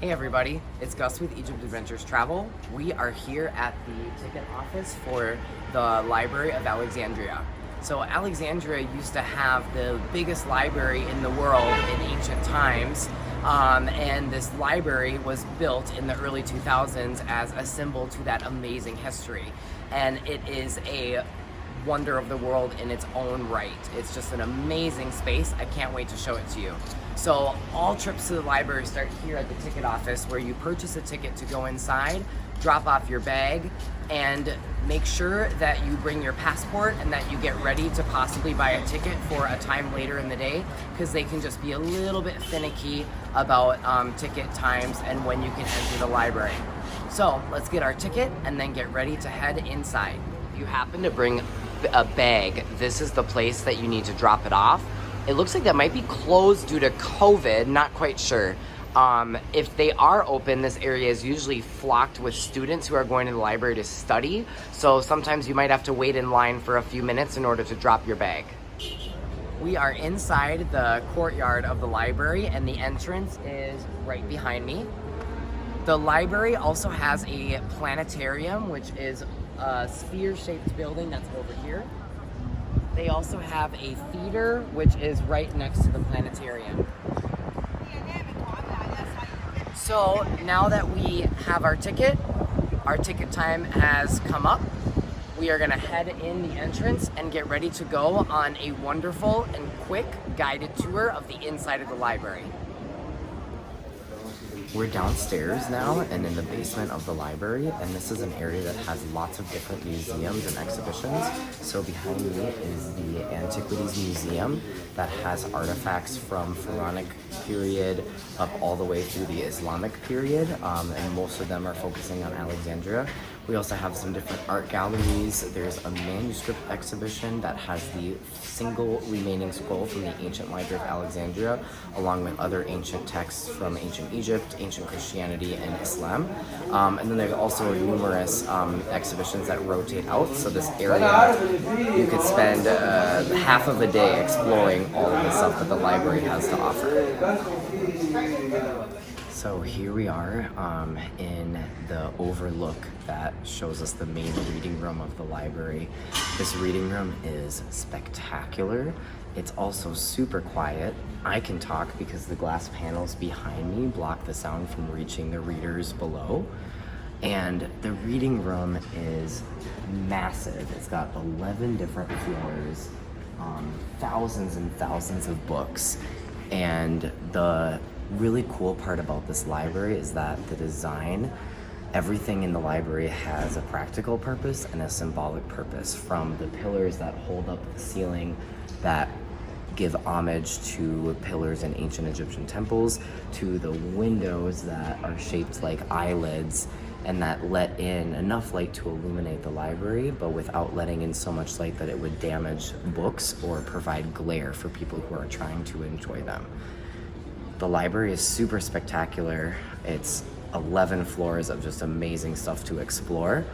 Hey everybody, it's Gus with Egypt Adventures Travel. We are here at the ticket office for the Library of Alexandria. So Alexandria used to have the biggest library in the world in ancient times, and this library was built in the early 2000s as a symbol to that amazing history. And it is a wonder of the world in its own right. It's just an amazing space. I can't wait to show it to you. So all trips to the library start here at the ticket office, where you purchase a ticket to go inside, drop off your bag, and make sure that you bring your passport and that you get ready to possibly buy a ticket for a time later in the day, because they can just be a little bit finicky about ticket times and when you can enter the library. So let's get our ticket and then get ready to head inside. If you happen to bring a bag, this is the place that you need to drop it off. It looks like that might be closed due to COVID, not quite sure. If they are open, this area is usually flocked with students who are going to the library to study, so sometimes you might have to wait in line for a few minutes in order to drop your bag. We are inside the courtyard of the library, and the entrance is right behind me. The library also has a planetarium, which is a sphere-shaped building that's over here. They also have a theater, which is right next to the planetarium. So now that we have our ticket time has come up. We are gonna head in the entrance and get ready to go on a wonderful and quick guided tour of the inside of the library. We're downstairs now and in the basement of the library, and this is an area that has lots of different museums and exhibitions. So behind me is the Antiquities Museum that has artifacts from Pharaonic period up all the way through the Islamic period, and most of them are focusing on Alexandria. We also have some different art galleries. There's a manuscript exhibition that has the single remaining scroll from the ancient Library of Alexandria, along with other ancient texts from ancient Egypt, ancient Christianity, and Islam. And then there's also numerous exhibitions that rotate out. So this area, you could spend half of a day exploring all of the stuff that the library has to offer. So here we are in the overlook that shows us the main reading room of the library. This reading room is spectacular. It's also super quiet. I can talk because the glass panels behind me block the sound from reaching the readers below. And the reading room is massive. It's got 11 different floors, thousands and thousands of books. And the really cool part about this library is that the design, everything in the library has a practical purpose and a symbolic purpose, from the pillars that hold up the ceiling that give homage to pillars in ancient Egyptian temples, to the windows that are shaped like eyelids and that let in enough light to illuminate the library, but without letting in so much light that it would damage books or provide glare for people who are trying to enjoy them. The library is super spectacular. It's 11 floors of just amazing stuff to explore.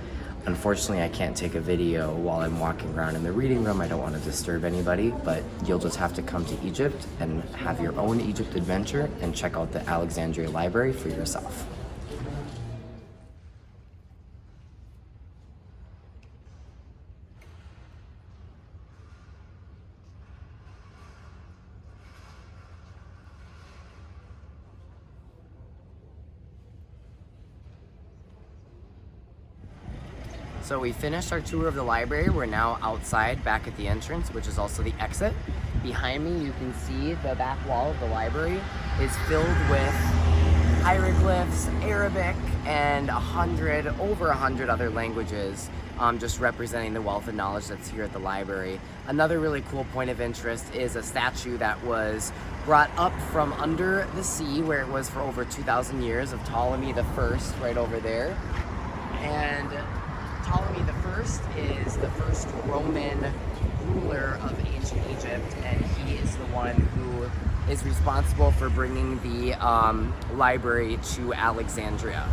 Unfortunately, I can't take a video while I'm walking around in the reading room. I don't want to disturb anybody, but you'll just have to come to Egypt and have your own Egypt adventure and check out the Alexandria Library for yourself. So we finished our tour of the library. We're now outside back at the entrance, which is also the exit. Behind me, you can see the back wall of the library is filled with hieroglyphs, Arabic, and over 100 other languages, just representing the wealth of knowledge that's here at the library. Another really cool point of interest is a statue that was brought up from under the sea, where it was for over 2,000 years, of Ptolemy the First, right over there. And Ptolemy the First is the first Roman ruler of ancient Egypt, and he is the one who is responsible for bringing the library to Alexandria.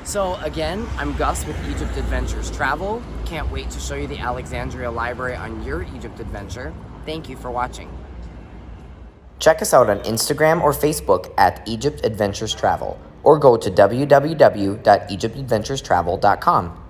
So again, I'm Gus with Egypt Adventures Travel. Can't wait to show you the Alexandria Library on your Egypt adventure. Thank you for watching. Check us out on Instagram or Facebook at Egypt Adventures Travel, or go to www.egyptadventurestravel.com.